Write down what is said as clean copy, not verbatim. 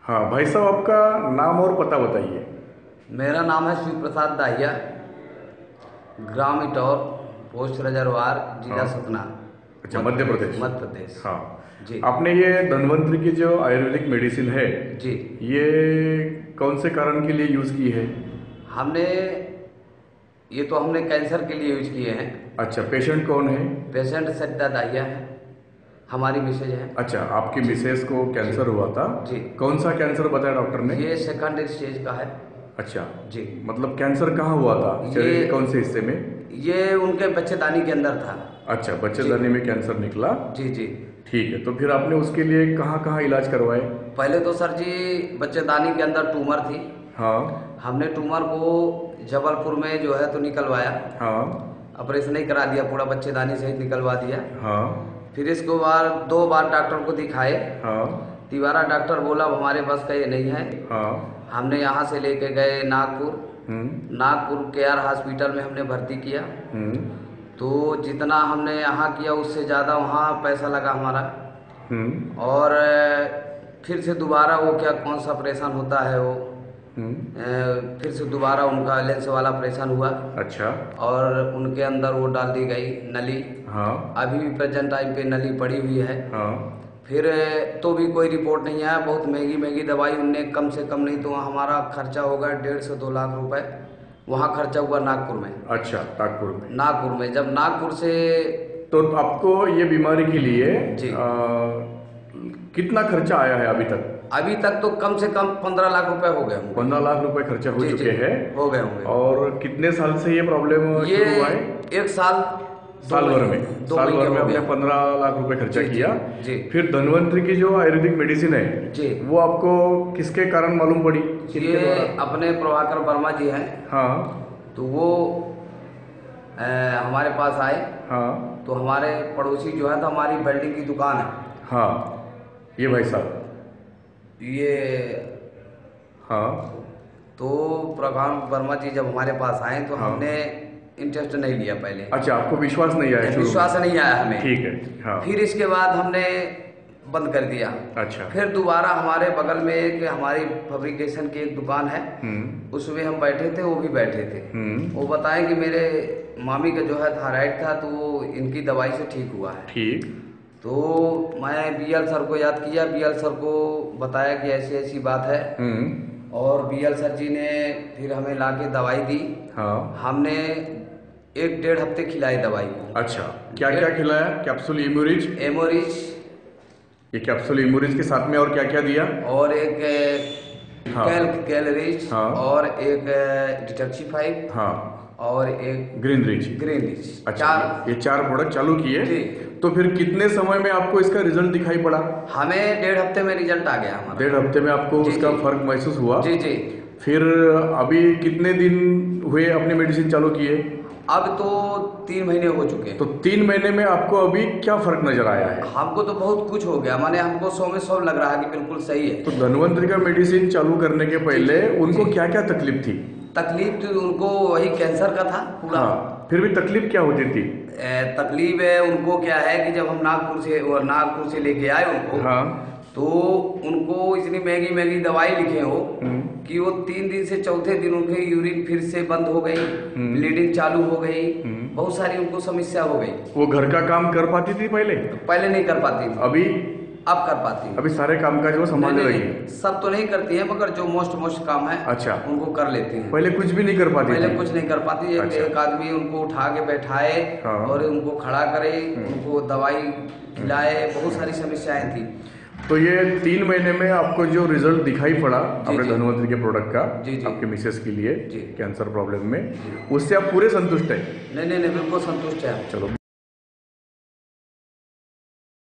हाँ भाई साहब, आपका नाम और पता बताइए। मेरा नाम है शिव प्रसाद दाहिया, ग्राम इटौर, पोस्ट रजरवार, जिला हाँ। सतना, अच्छा, मध्य प्रदेश। मध्य प्रदेश। हाँ। जी आपने ये धन्वंतरि की जो आयुर्वेदिक मेडिसिन है, जी। ये कौन से कारण के लिए यूज़ की है? हमने ये तो हमने कैंसर के लिए यूज किए हैं। अच्छा, पेशेंट कौन है? पेशेंट सरिता दाहिया है, हमारी मिसेज है। अच्छा, आपकी जी मिसेस को जी कैंसर हुआ था। जी। कौन सा कैंसर बताया डॉक्टर ने? ये सेकंड स्टेज का है। अच्छा। जी। मतलब कैंसर कहाँ हुआ था, शरीर के कौन से हिस्से में? ये उनके बच्चेदानी के अंदर था। अच्छा, जी बच्चेदानी में कैंसर निकला। जी जी। ठीक है, तो फिर आपने उसके लिए कहाँ कहाँ इलाज करवाए? पहले तो सर जी बच्चेदानी के अंदर ट्यूमर थी। हाँ हमने ट्यूमर को जबलपुर में जो है तो निकलवाया। हाँ ऑपरेशन ही करा दिया, पूरा बच्चेदानी सहित निकलवा दिया। हाँ फिर इसको दो बार डॉक्टर को दिखाए। हाँ तीसरा डॉक्टर बोला अब हमारे बस का ये नहीं है। हाँ। हमने यहाँ से लेके गए नागपुर। नागपुर केयर हॉस्पिटल में हमने भर्ती किया। हम्म तो जितना हमने यहाँ किया उससे ज़्यादा वहाँ पैसा लगा हमारा। हम्म और फिर से दोबारा वो क्या कौन सा ऑपरेशन होता है वो, फिर से दोबारा उनका लेंस वाला ऑपरेशन हुआ। अच्छा। और उनके अंदर वो डाल दी गई नली। हाँ अभी भी प्रेजेंट टाइम पे नली पड़ी हुई है। हाँ। फिर तो भी कोई रिपोर्ट नहीं आया। बहुत महंगी महंगी दवाई उनने, कम से कम नहीं तो हमारा खर्चा होगा 1.5 से 2 लाख रुपए। वहाँ खर्चा हुआ नागपुर में। अच्छा, नागपुर में। नागपुर में जब नागपुर से तो आपको ये बीमारी के लिए जी कितना खर्चा आया है अभी तक? अभी तक तो कम से कम 15 लाख रुपए हो गए होंगे। 15 लाख रुपए खर्चा हो जी चुके जी हैं। हो गए होंगे। और कितने साल से ये प्रॉब्लम ये शुरू हुआ है? 1 साल साल भर में? दो साल भर महीने में हो आपने गया। 15 लाख रुपए खर्चा जी, जी, किया। जी। फिर धन्वंतरि की जो आयुर्वेदिक मेडिसिन है, जी। वो आपको किसके कारण मालूम पड़ी? किसके ये द्वारा? अपने प्रभाकर वर्मा जी हैं। हाँ तो वो हमारे पास आए। हाँ तो हमारे पड़ोसी जो है तो हमारी वेल्डिंग की दुकान है। हाँ। ये भाई साहब। ये हाँ तो प्रभाकर वर्मा जी जब हमारे पास आए तो हाँ। हमने इंटरेस्ट नहीं लिया पहले। अच्छा, आपको विश्वास नहीं आया शुरू में? विश्वास नहीं आया हमें। ठीक है। हाँ। फिर इसके बाद हमने बंद कर दिया। अच्छा। फिर दोबारा हमारे बगल में एक हमारी फैब्रिकेशन की एक दुकान है, उसमें हम बैठे थे, वो भी बैठे थे। वो बताएं कि मेरे मामी का जो है थायराइड था तो वो इनकी दवाई से ठीक हुआ है। ठीक। तो मैं बीएल सर को याद किया, बीएल सर को बताया कि ऐसी ऐसी बात है। और बीएल सर जी ने फिर हमें लाके दवाई दी। हाँ। हमने 1-1.5 हफ्ते खिलाई दवाई को। अच्छा, क्या क्या खिलाया? कैप्सूल इम्यूरिज? एमोरिज। ये कैप्सूल इम्यूरिज के साथ में और क्या क्या दिया? और एक हाँ। कैलरीज। हाँ। और एक डिटॉक्सिफाई। हाँ। और एक ग्रीन रिच। Green rich. अच्छा, ये 4 प्रोडक्ट चालू किए। जी। तो फिर कितने समय में आपको इसका रिजल्ट दिखाई पड़ा? हमें 1.5 हफ्ते में रिजल्ट आ गया हमारा। 1.5 हफ्ते में आपको जी, उसका जी। फर्क महसूस हुआ? जी जी। फिर अभी कितने दिन हुए अपनी मेडिसिन चालू किए? अब तो 3 महीने हो चुके हैं। तो 3 महीने में आपको अभी क्या फर्क नजर आया है? हमको तो बहुत कुछ हो गया, माने हमको 100 में 100 लग रहा है कि बिल्कुल सही है। तो धन्वंतरि का मेडिसिन चालू करने के पहले उनको क्या क्या तकलीफ थी? तकलीफ तो उनको वही कैंसर का था पूरा। हाँ, फिर भी तकलीफ क्या होती थी? तकलीफ है उनको क्या है कि जब हम नागपुर से लेके आए उनको। हाँ। तो उनको इतनी महंगी महंगी दवाई लिखे हो कि वो 3 दिन से चौथे दिन उनके यूरिन फिर से बंद हो गई, ब्लीडिंग चालू हो गई, बहुत सारी उनको समस्या हो गई। वो घर का काम कर पाती थी पहले? पहले नहीं कर पाती थी। अभी? अब कर पाती है। अभी सारे काम काज वो संभाल नहीं, रही नहीं, है? सब तो नहीं करती है मगर जो मोस्ट काम है अच्छा, उनको कर लेती हैं। पहले कुछ भी नहीं कर पाती पहले थी? कुछ नहीं कर पाती। अच्छा। एक आदमी उनको उठा के बैठाए। हाँ। और उनको खड़ा करे, उनको दवाई खिलाए, बहुत सारी समस्याएं थी। तो ये 3 महीने में आपको जो रिजल्ट दिखाई पड़ा अपने जी। धन्वंतरि के प्रोडक्ट का, जी, जी। आपके मिसेस के लिए जी। कैंसर प्रॉब्लम में, उससे आप पूरे संतुष्ट हैं? नहीं नहीं नहीं, बिल्कुल संतुष्ट है। चलो।